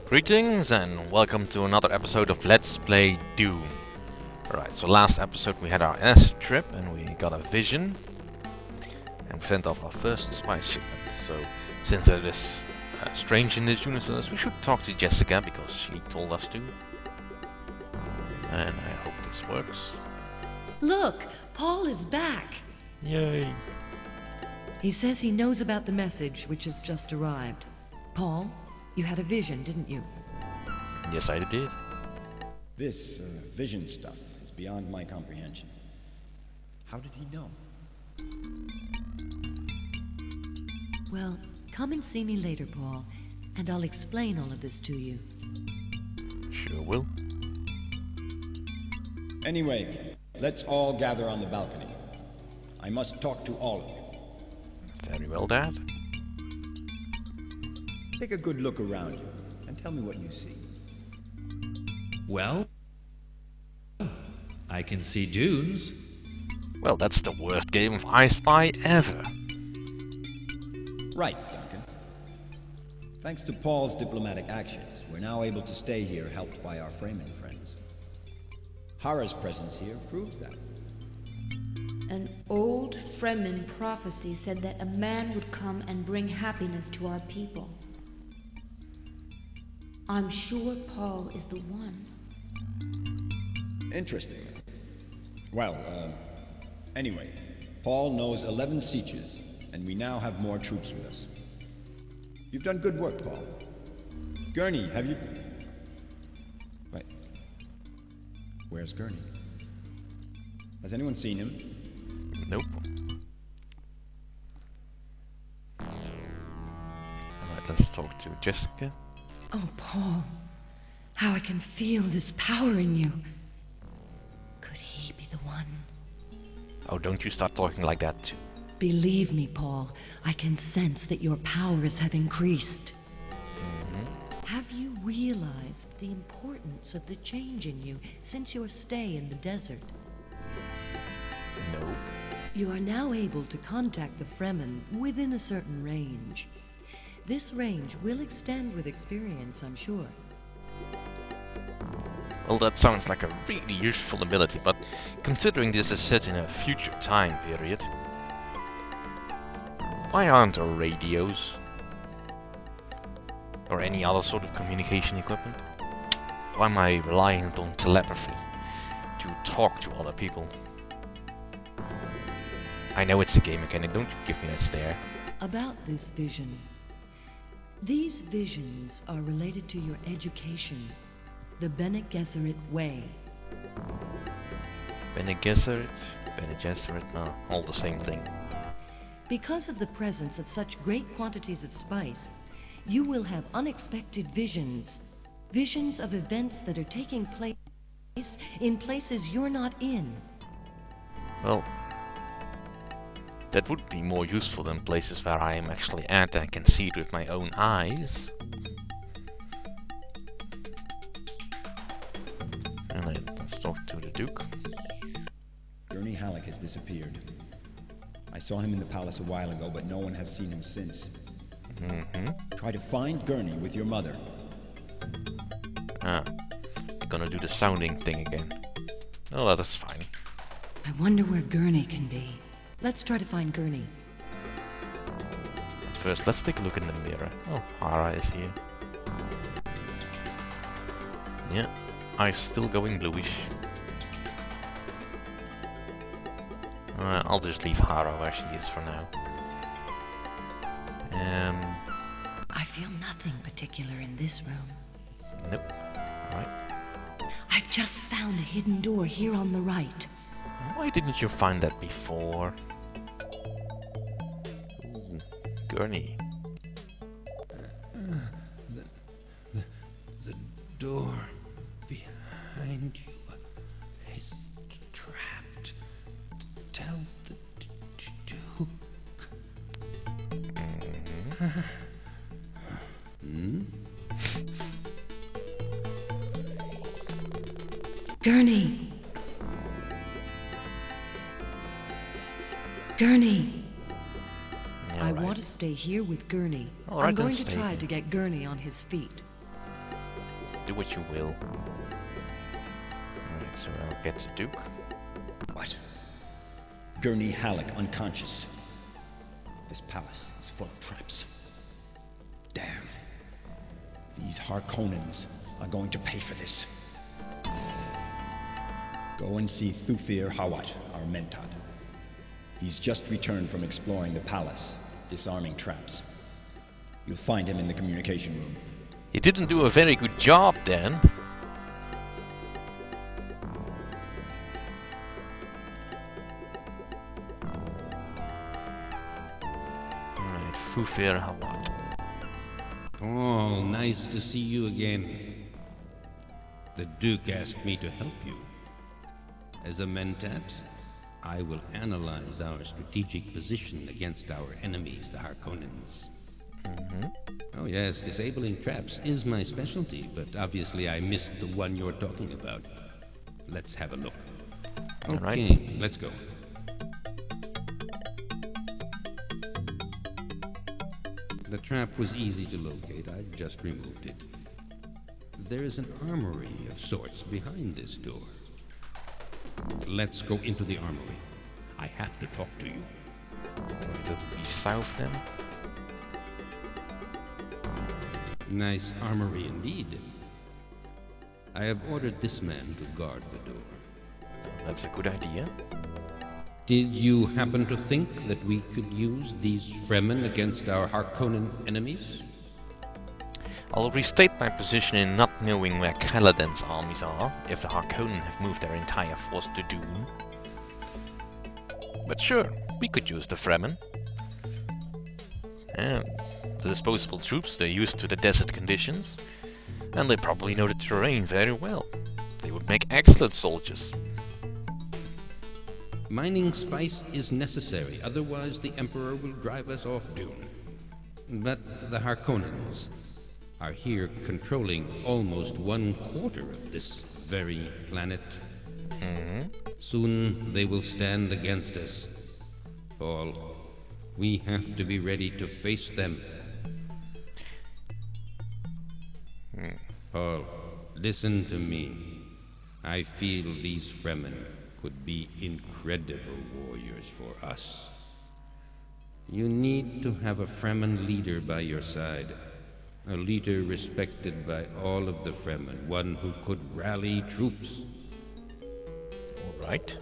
Greetings and welcome to another episode of Let's Play Dune. Alright, so last episode we had our acid trip and we got a vision and sent off our first spice shipment. So since it is strange in this universe, we should talk to Jessica because she told us to. And I hope this works. Look, Paul is back. Yay! He says he knows about the message which has just arrived. Paul, you had a vision, didn't you? Yes, I did. This vision stuff is beyond my comprehension. How did he know? Well, come and see me later, Paul, and I'll explain all of this to you. Sure will. Anyway, let's all gather on the balcony. I must talk to all of you. Very well, Dad. Take a good look around you and tell me what you see. Well, I can see dunes. Well, that's the worst game of I Spy ever. Right, Duncan. Thanks to Paul's diplomatic actions, we're now able to stay here, helped by our Fremen friends. Hara's presence here proves that. An old Fremen prophecy said that a man would come and bring happiness to our people. I'm sure Paul is the one. Interesting. Well, anyway, Paul knows 11 sieges, and we now have more troops with us. You've done good work, Paul. Gurney, have you... Wait. Where's Gurney? Has anyone seen him? Nope. Alright, let's talk to Jessica. Oh, Paul, how I can feel this power in you. Could he be the one? Oh, don't you start talking like that too. Believe me, Paul, I can sense that your powers have increased. Have you realized the importance of the change in you since your stay in the desert? No. You are now able to contact the Fremen within a certain range. This range will extend with experience, I'm sure. Well, that sounds like a really useful ability, but considering this is set in a future time period, why aren't there radios? Or any other sort of communication equipment? Why am I reliant on telepathy to talk to other people? I know it's a game mechanic, don't you give me that stare. About this vision. These visions are related to your education, the Bene Gesserit way. Bene Gesserit, Bene Gesserit, no, all the same thing. Because of the presence of such great quantities of spice, you will have unexpected visions. Visions of events that are taking place in places you're not in. Well, that would be more useful than places where I am actually at and can see it with my own eyes. And let's talk to the Duke. Gurney Halleck has disappeared. I saw him in the palace a while ago, but no one has seen him since. Try to find Gurney with your mother. Ah, you're gonna do the sounding thing again. Oh, that's fine. I wonder where Gurney can be. Let's try to find Gurney. First, let's take a look in the mirror. Oh, Hara is here. Yeah, eyes still going bluish. I'll just leave Hara where she is for now. I feel nothing particular in this room. Nope. Alright. I've just found a hidden door here on the right. Why didn't you find that before? Ooh, Gurney. The door behind you is trapped. Tell the Duke. Gurney! Gurney! Yeah, I right. want to stay here with Gurney. All right, I'm then going to stay try here. to get Gurney on his feet. do what you will. Alright, so I'll get to Duke. What? Gurney Halleck unconscious. This palace is full of traps. Damn. These Harkonnens are going to pay for this. Go and see Thufir Hawat, our Mentad. He's just returned from exploring the palace, disarming traps. You'll find him in the communication room. He didn't do a very good job then. Alright, Thufir Hawat. Oh, nice to see you again. The Duke asked me to help you. As a Mentat, I will analyze our strategic position against our enemies, the Harkonnens. Oh yes, disabling traps is my specialty, but obviously I missed the one you're talking about. Let's have a look. Okay, Alright. let's go. The trap was easy to locate. I've just removed it. There is an armory of sorts behind this door. Let's go into the armory. I have to talk to you. It'll be south then. Nice armory indeed. I have ordered this man to guard the door. That's a good idea. Did you happen to think that we could use these Fremen against our Harkonnen enemies? I'll restate my position in not knowing where Caladan's armies are, if the Harkonnen have moved their entire force to Dune. But sure, we could use the Fremen. And the disposable troops, they're used to the desert conditions, and they probably know the terrain very well. They would make excellent soldiers. Mining spice is necessary, otherwise the Emperor will drive us off Dune. But the Harkonnens are here controlling almost 1/4 of this very planet. Soon they will stand against us. Paul, we have to be ready to face them. Paul, listen to me. I feel these Fremen could be incredible warriors for us. You need to have a Fremen leader by your side. A leader respected by all of the Fremen, one who could rally troops. Alright.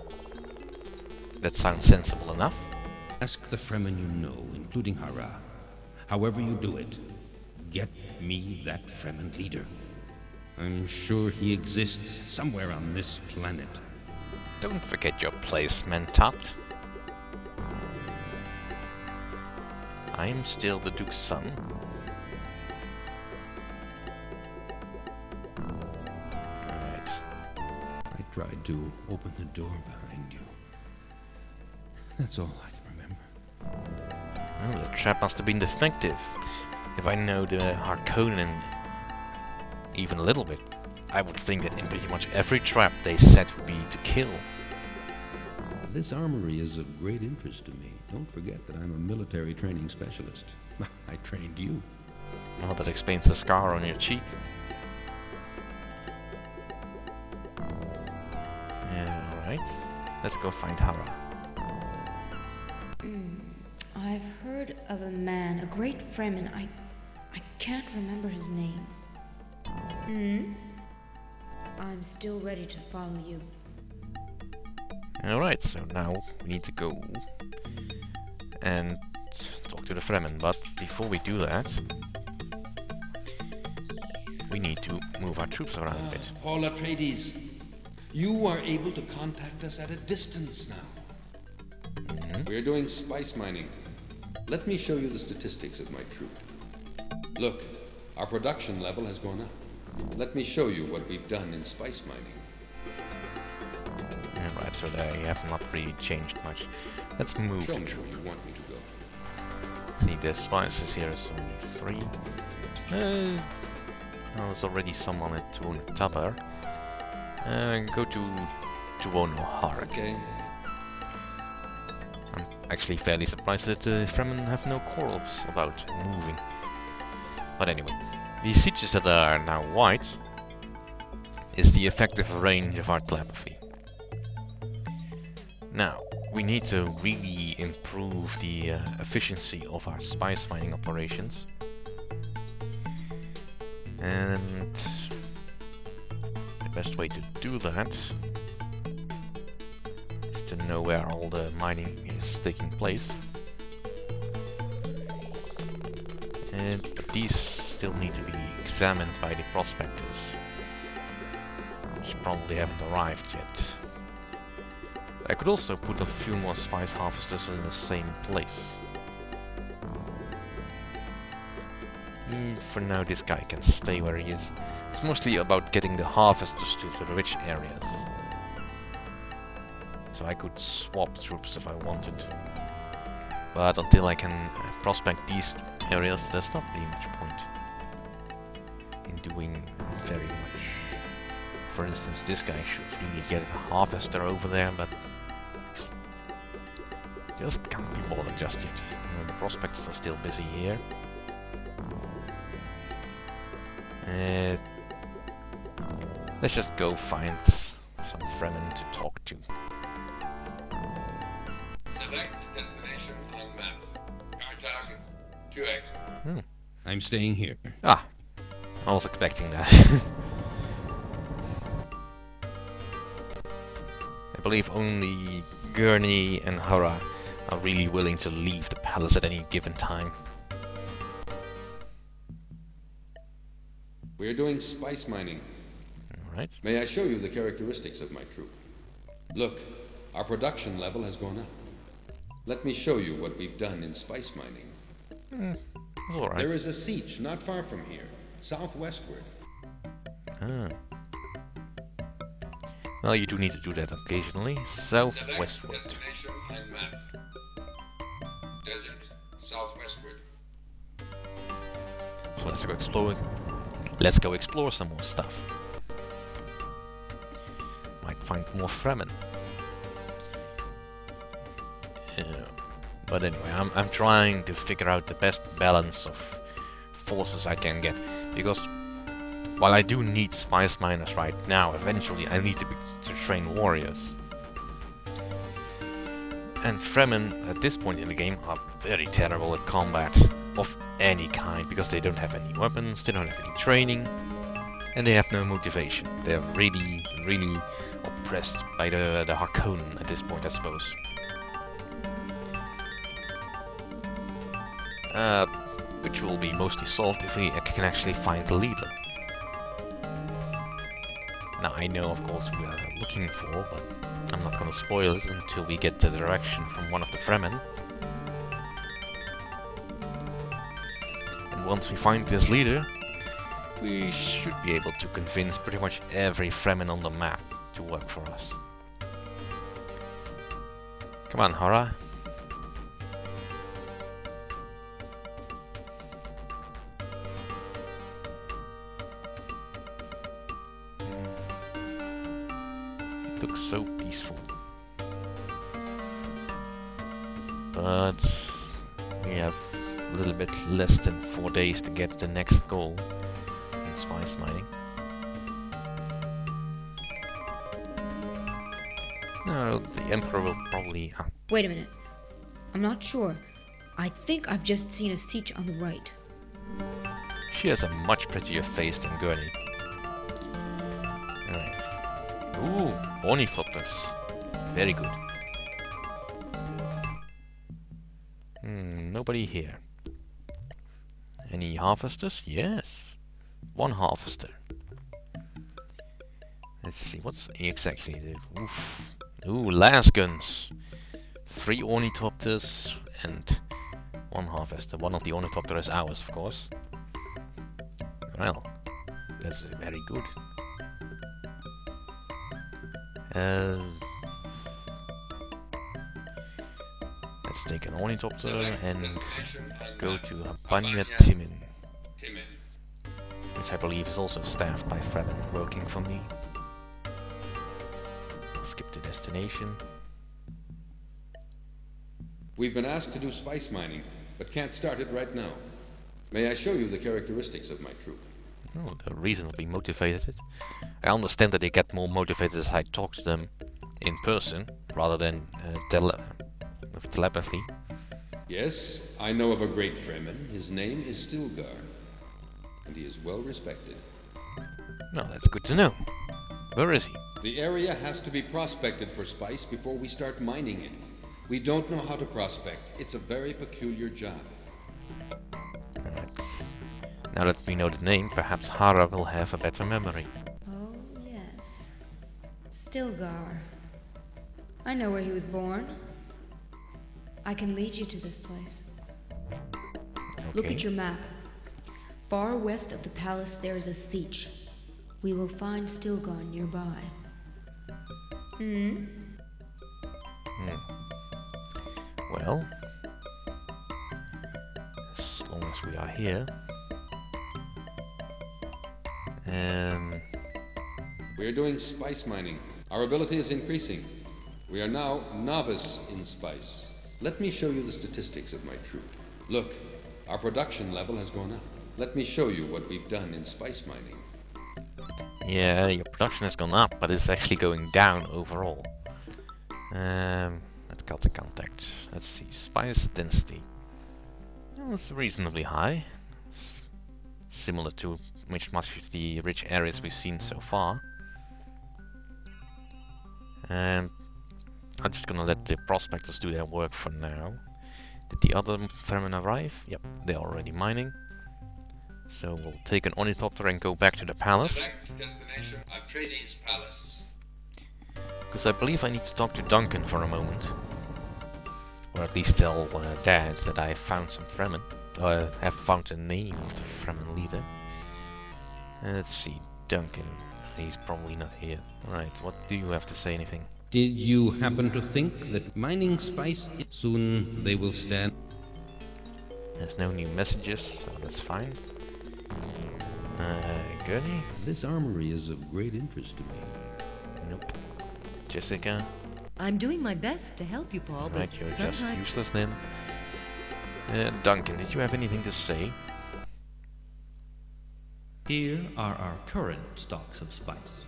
That sounds sensible enough. Ask the Fremen you know, including Hara. However you do it, get me that Fremen leader. I'm sure he exists somewhere on this planet. Don't forget your place, Mentat. I'm still the Duke's son. Alright. I tried to open the door behind you. That's all I can remember. Oh, the trap must have been defective. If I know the Harkonnen even a little bit, I would think that in pretty much every trap they set would be to kill. This armory is of great interest to me. Don't forget that I'm a military training specialist. I trained you. Well, that explains the scar on your cheek. Alright, let's go find Hara. I've heard of a man, a great Fremen. I can't remember his name. I'm still ready to follow you. Alright, so now we need to go and talk to the Fremen, but before we do that, we need to move our troops around a bit. Paul Atreides, you are able to contact us at a distance now. We're doing spice mining. Let me show you the statistics of my troop. Look, our production level has gone up. Let me show you what we've done in spice mining. Alright, so they have not really changed much. Let's move Show the me troop. where you want me to go. See, the spices here is only 3. Oh, there's already some on it, Tun Tabar. Go to Tuono Hark. Okay. I'm actually fairly surprised that the Fremen have no quarrels about moving. But anyway, these sieges that are now white, is the effective range of our telepathy. Now, we need to really improve the efficiency of our spice mining operations. And the best way to do that is to know where all the mining is taking place. But these still need to be examined by the prospectors, which probably haven't arrived yet. I could also put a few more spice harvesters in the same place. For now this guy can stay where he is. It's mostly about getting the harvesters to the rich areas. So I could swap troops if I wanted. But until I can prospect these areas, there's not really much point in doing very much. For instance, this guy should really get a harvester over there, but just can't be bothered just yet. The prospectors are still busy here. Let's just go find some Fremen to talk to. Select destination on map. Kartag, Tuek. I'm staying here. Ah, I was expecting that. I believe only Gurney and Hara are really willing to leave the palace at any given time. We're doing spice mining. Alright. May I show you the characteristics of my troop? Look, our production level has gone up. Let me show you what we've done in spice mining. Alright. There is a siege not far from here, southwestward. Ah. Well, you do need to do that occasionally. Southwestward. Destination on map. Desert, southwestward. So let's go explore. Let's go explore some more stuff. Might find more Fremen. But anyway, I'm trying to figure out the best balance of forces I can get, because while I do need spice miners right now, eventually I need to train warriors. And Fremen at this point in the game are very terrible at combat of any kind, because they don't have any weapons, they don't have any training, and they have no motivation. They're really, really oppressed by the Harkonnen at this point, I suppose. Which will be mostly solved if we can actually find the leader. Now I know of course we are looking for, but I'm not gonna spoil it until we get the direction from one of the Fremen. And once we find this leader, we should be able to convince pretty much every Fremen on the map to work for us. Come on, Hara. Looks so peaceful. But we have a little bit less than 4 days to get the next goal in spice mining. No, the Emperor will probably... Wait a minute. I'm not sure. I think I've just seen a siege on the right. She has a much prettier face than Gurney. Alright. Ooh, ornithopters. Very good. Nobody here. Any harvesters? Yes. One harvester. Let's see, what's exactly the... Oof. Ooh, las guns. 3 ornithopters and 1 harvester. One of the ornithopters is ours, of course. Well, that's very good. Let's take an ornithopter and go to Abanya Timin, which I believe is also staffed by Fremen working for me. Skip to destination. We've been asked to do spice mining, but can't start it right now. May I show you the characteristics of my troop? Oh, they're reasonably motivated. I understand that they get more motivated as I talk to them in person, rather than with telepathy. Yes, I know of a great Fremen. His name is Stilgar, and he is well respected. No, that's good to know. Where is he? The area has to be prospected for spice before we start mining it. We don't know how to prospect. It's a very peculiar job. Alright. Now that we know the name, perhaps Hara will have a better memory. Oh, yes. Stilgar. I know where he was born. I can lead you to this place. Look Okay. at your map. Far west of the palace there is a siege. We will find Stilgar nearby. Well, as long as we are here. We are doing spice mining. Our ability is increasing. We are now novice in spice. Let me show you the statistics of my troop. Look, our production level has gone up. Let me show you what we've done in spice mining. Yeah, your production has gone up, but it's actually going down overall. Let's cut the contact. Let's see, spice density. Well, it's reasonably high. Similar to much of the rich areas we've seen so far. I'm just gonna let the prospectors do their work for now. Did the other Fremen arrive? Yep, they're already mining. So we'll take an ornithopter and go back to the palace. Select destination Atreides Palace. Because I believe I need to talk to Duncan for a moment. Or at least tell Dad that I found some Fremen. Have found the name of the Fremen leader. Let's see, Duncan. He's probably not here. Alright, what do you have to say, anything? Did you happen to think that mining spice soon they will stand? There's no new messages, so that's fine. Gurney? This armory is of great interest to me. Nope. Jessica? I'm doing my best to help you, Paul, Right, but you're just sometimes... useless then. Duncan, did you have anything to say? Here are our current stocks of spice.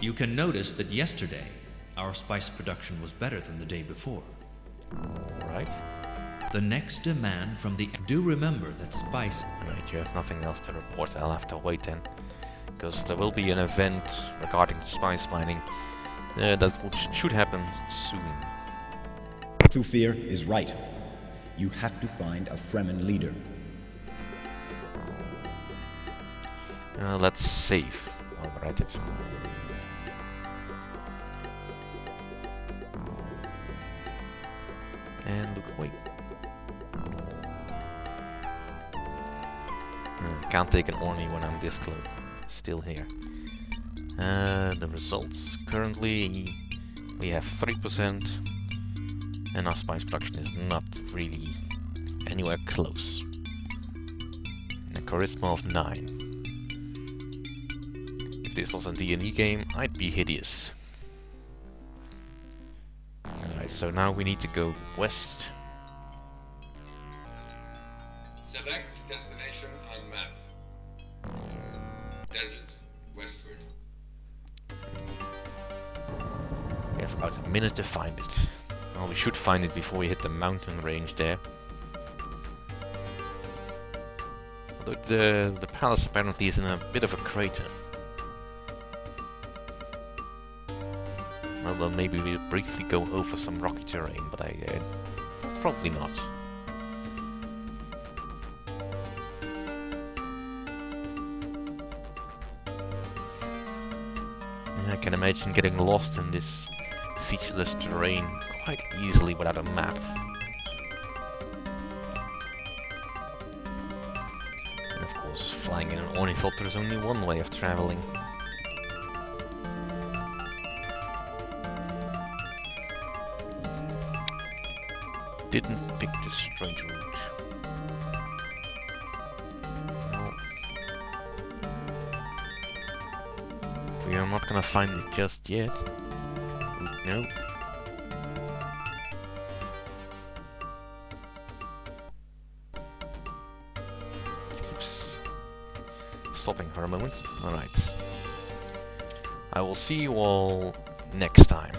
You can notice that yesterday, our spice production was better than the day before. Right. The next demand from the... Do remember that spice... Right, you have nothing else to report. I'll have to wait then. Because there will be an event regarding spice mining that should happen soon. Thufir is right. You have to find a Fremen leader. Let's save. I'll write it. And look away. Can't take an Orny when I'm this close. Still here. The results. Currently we have 3% and our spice production is not really anywhere close. And a charisma of 9. If this was a D&D game, I'd be hideous. Alright, so now we need to go west. Select destination on map. Desert, westward. We have about a minute to find it. Well, we should find it before we hit the mountain range there. Although the palace apparently is in a bit of a crater. Well, then maybe we'll briefly go over some rocky terrain, but probably not. Yeah, I can imagine getting lost in this featureless terrain quite easily without a map. And of course, flying in an ornithopter is only one way of traveling. Didn't pick the straight route. No. We are not gonna find it just yet. No. It keeps stopping for a moment. Alright. I will see you all next time.